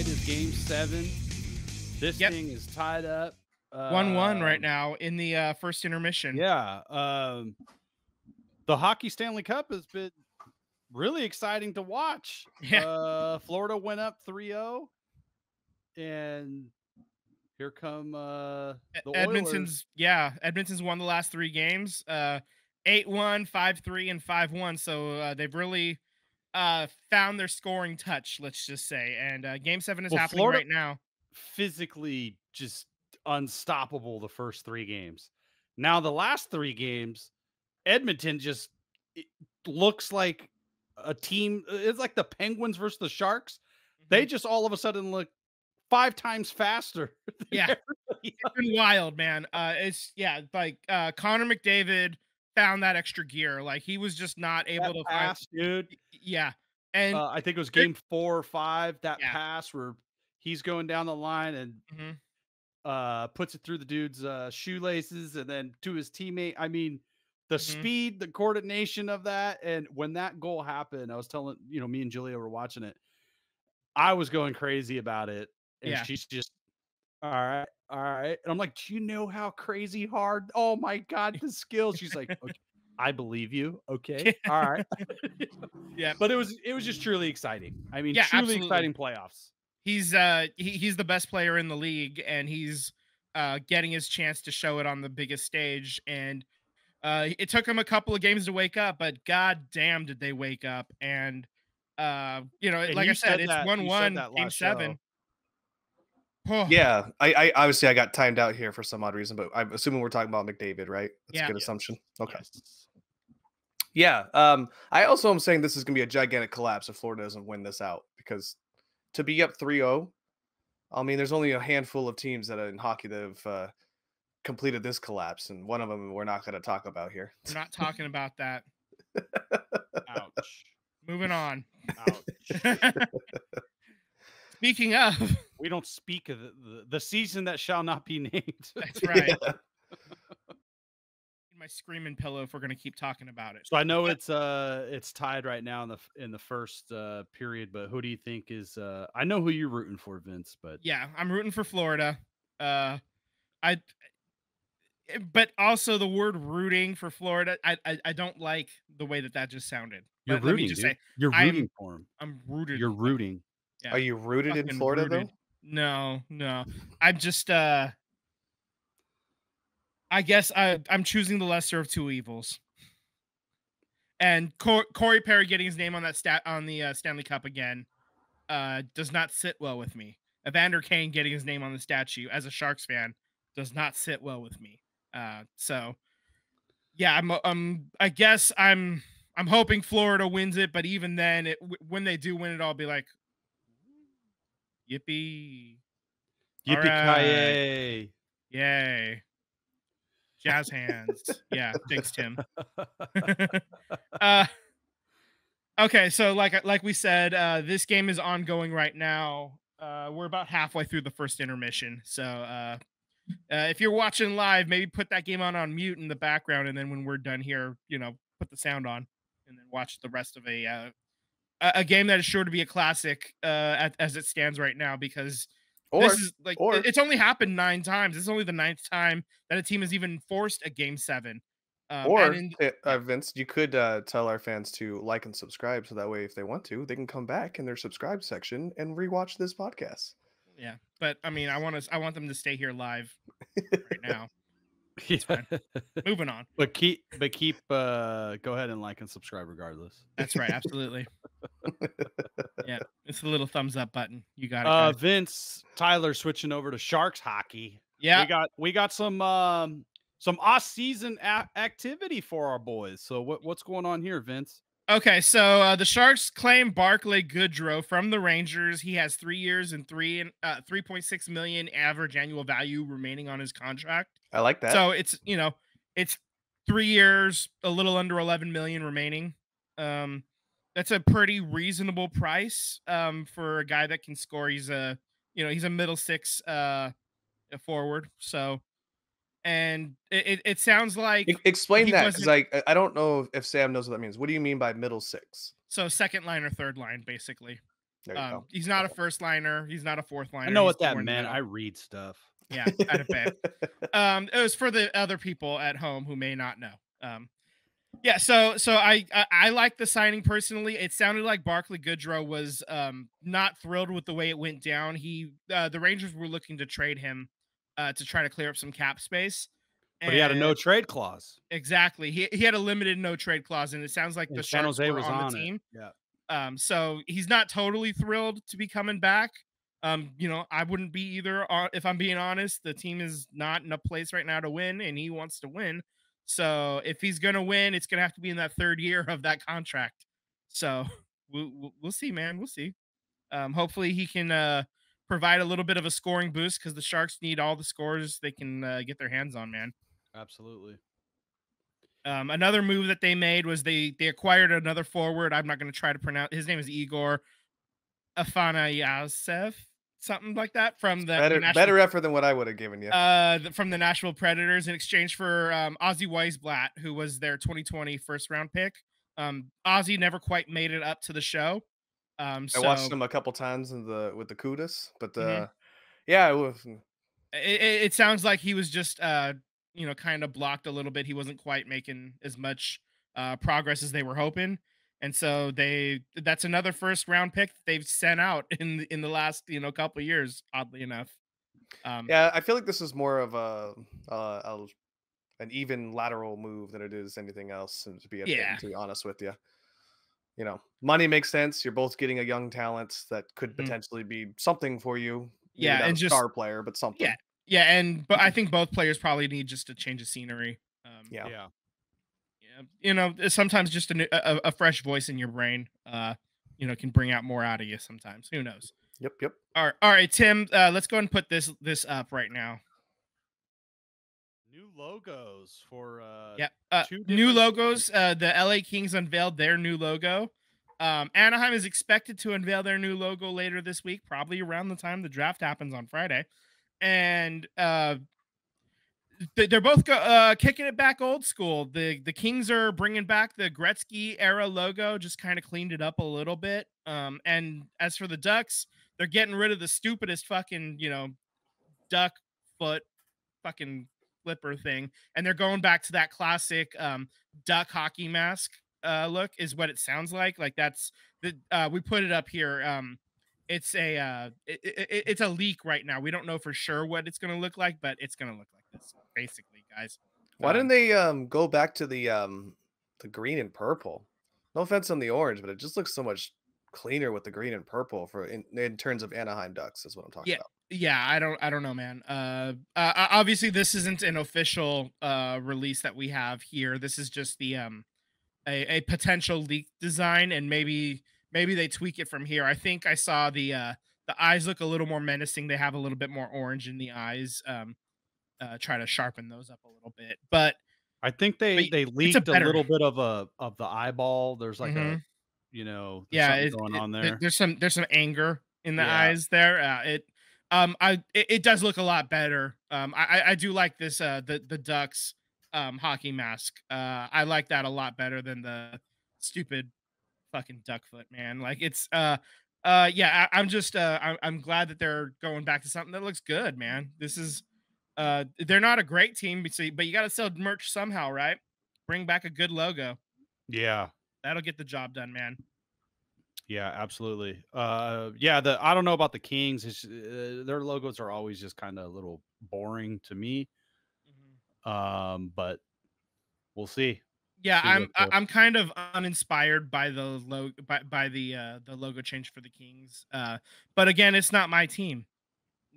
tonight is Game 7. This Yep. thing is tied up. 1-1 right now in the first intermission. Yeah. The Hockey Stanley Cup has been really exciting to watch. Yeah. Florida went up 3-0, and here come the Oilers. Edmonton's won the last 3 games. 8-1, 5-3, and 5-1. So they've really found their scoring touch, let's just say. And Game 7 is Well, happening Florida right now. physically just unstoppable the first 3 games. Now the last 3 games, Edmonton just it looks like a team. It's like the Penguins versus the Sharks. They just all of a sudden look 5 times faster than Yeah. everybody It's been wild, man. Connor McDavid found that extra gear. Like, he was just not able to find. pass, dude. Yeah. And I think it was game 4 or 5, that Yeah. pass where he's going down the line and puts it through the dude's shoelaces and then to his teammate. I mean, the speed, the coordination of that, and when that goal happened, I was telling me and Julia were watching it. I was going crazy about it, and Yeah. she's just, all right, all right. And I'm like, do you know how crazy hard? Oh my god, the skills. She's like, okay, I believe you. Okay, all right. Yeah. But it was just truly exciting. I mean, Yeah, truly absolutely. exciting playoffs. He's he's the best player in the league, and he's getting his chance to show it on the biggest stage. And it took him a couple of games to wake up, but god damn did they wake up. And And like I said, it's you said 1-1 that game last 7. show. Oh, Yeah, I obviously I got timed out here for some odd reason, but I'm assuming we're talking about McDavid, right? That's Yeah. a good assumption. Okay. Yes. Yeah. I also am saying this is going to be a gigantic collapse if Florida doesn't win this out, because to be up 3-0, I mean, there's only a handful of teams that are in hockey that have completed this collapse, and one of them we're not going to talk about here. we're not talking about that. Ouch. Moving on. Ouch. Speaking of, We don't speak of the season that shall not be named. that's right. Yeah. My screaming pillow if we're gonna keep talking about it. So I know it's tied right now in the first period, but who do you think is I know who you're rooting for, Vince, but Yeah, I'm rooting for Florida. But also the word rooting for Florida, I don't like the way that just sounded. you're Let me rooting, just dude. say, You're I'm rooting for him. I'm rooted. You're rooting. Yeah, Are you rooted in fucking Florida rooted. though? No. I'm just I guess I'm choosing the lesser of two evils. And Corey Perry getting his name on that Stanley Cup again does not sit well with me. Evander Kane getting his name on the statue as a Sharks fan does not sit well with me. So yeah, I guess I'm hoping Florida wins it, but even then, when they do win it, I'll be like, yippee, Yippee-ki-yay. yay, jazz hands. Yeah, thanks, Tim. Okay, so like we said, this game is ongoing right now. We're about halfway through the first intermission, so if you're watching live, maybe put that game on mute in the background, and then when we're done here, put the sound on, and then watch the rest of a game that is sure to be a classic as it stands right now, because this is it's only happened 9 times. This is only the 9th time that a team has even forced a game 7. Vince, you could tell our fans to like and subscribe, so that way, if they want to, they can come back in their subscribe section and rewatch this podcast. Yeah, but I mean, I want them to stay here live right now. It's fine. Moving on. But keep go ahead and like and subscribe regardless. That's right, absolutely. Yeah, it's the little thumbs up button. You got it, guys. Vince, Tyler switching over to Sharks hockey. Yeah, we got some off-season activity for our boys. So what's going on here, Vince? Okay, so the Sharks claim Barclay Goodrow from the Rangers. He has 3 years and 3.6 million average annual value remaining on his contract. I like that. So it's 3 years, a little under 11 million remaining. That's a pretty reasonable price for a guy that can score. He's a middle six forward. So, and it sounds like explain that, because I don't know if Sam knows what that means. What do you mean by middle six? So second line or third line, basically. There you go. He's not a first liner. He's not a fourth liner. I know He's what that somewhere in the meant. middle. I read stuff. Yeah, I bet. It was for the other people at home who may not know. Yeah, so I like the signing personally. It sounded like Barclay Goodrow was not thrilled with the way it went down. The Rangers were looking to trade him to try to clear up some cap space. But he had a no trade clause. Exactly. He had a limited no trade clause, and it sounds like the San Sharks Jose were was on the on team. it. Yeah. So he's not totally thrilled to be coming back. I wouldn't be either. If I'm being honest, the team is not in a place right now to win, and he wants to win. So if he's gonna win, it's gonna have to be in that third year of that contract. So we'll see, man. We'll see. Hopefully he can provide a little bit of a scoring boost because the Sharks need all the scores they can get their hands on, man. Absolutely. Another move that they made was they acquired another forward. I'm not going to try to pronounce. His name is Igor Afanayasev, something like that, from the better effort than what I would have given you. From the Nashville Predators in exchange for Ozzy Weisblatt, who was their 2020 first round pick. Ozzy never quite made it up to the show. I watched him a couple times with the Kudus, but yeah, it sounds like he was just kind of blocked a little bit. He wasn't quite making as much progress as they were hoping. And so that's another first round pick that they've sent out in the last, couple of years, oddly enough. Yeah, I feel like this is more of an even lateral move than it is anything else, to be honest with you. Money makes sense. You're both getting a young talent that could potentially be something for you. Maybe not and a star player, but something. But I think both players probably need just a change of scenery. Sometimes just a fresh voice in your brain, can bring out more out of you. Sometimes, who knows? Yep. All right, Tim. Let's go ahead and put this up right now. New logos for new logos. The LA Kings unveiled their new logo. Anaheim is expected to unveil their new logo later this week, probably around the time the draft happens on Friday. And they're both kicking it back old school. The Kings are bringing back the Gretzky era logo, just kind of cleaned it up a little bit. And as for the Ducks, they're getting rid of the stupidest fucking duck foot fucking flipper thing, and they're going back to that classic duck hockey mask look, is what it sounds like. Like that's the we put it up here. It's a leak right now. We don't know for sure what it's going to look like, but it's going to look like this, basically, guys. Why didn't they go back to the green and purple? No offense on the orange, but it just looks so much cleaner with the green and purple in terms of Anaheim Ducks is what I'm talking about. Yeah, I don't know, man. Obviously this isn't an official release that we have here. This is just the a potential leak design, and maybe they tweak it from here. I think I saw the eyes look a little more menacing. They have a little bit more orange in the eyes. Try to sharpen those up a little bit. But I think they leaked a little bit of the eyeball. There's like a something going on there. There's some anger in the eyes there. It does look a lot better. I do like this the Ducks hockey mask. I like that a lot better than the stupid fucking duck foot, man. Like it's I'm just I'm glad that they're going back to something that looks good, man. This is they're not a great team, but you got to sell merch somehow, right? Bring back a good logo. Yeah, that'll get the job done, man. Yeah, absolutely. I don't know about the Kings. It's, their logos are always just kind of a little boring to me. But we'll see. Yeah, I'm kind of uninspired by the logo by the logo change for the Kings. But again, it's not my team.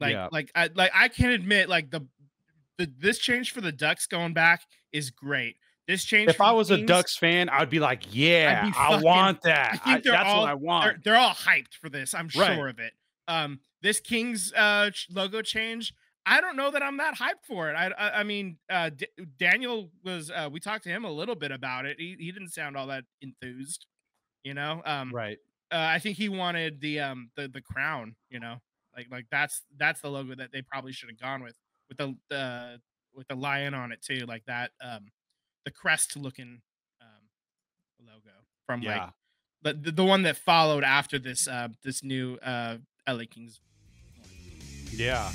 I can admit, like this change for the Ducks going back is great. This change. If I was a Ducks fan, I'd be like, "Yeah, I want that. That's what I want." They're all hyped for this. I'm sure of it. This Kings logo change, I don't know that I'm that hyped for it. I mean, Daniel was. We talked to him a little bit about it. He didn't sound all that enthused. Right. I think he wanted the crown. Like that's the logo that they probably should have gone with the lion on it too, like that. The crest looking logo from the one that followed after this this new LA Kings. Yeah.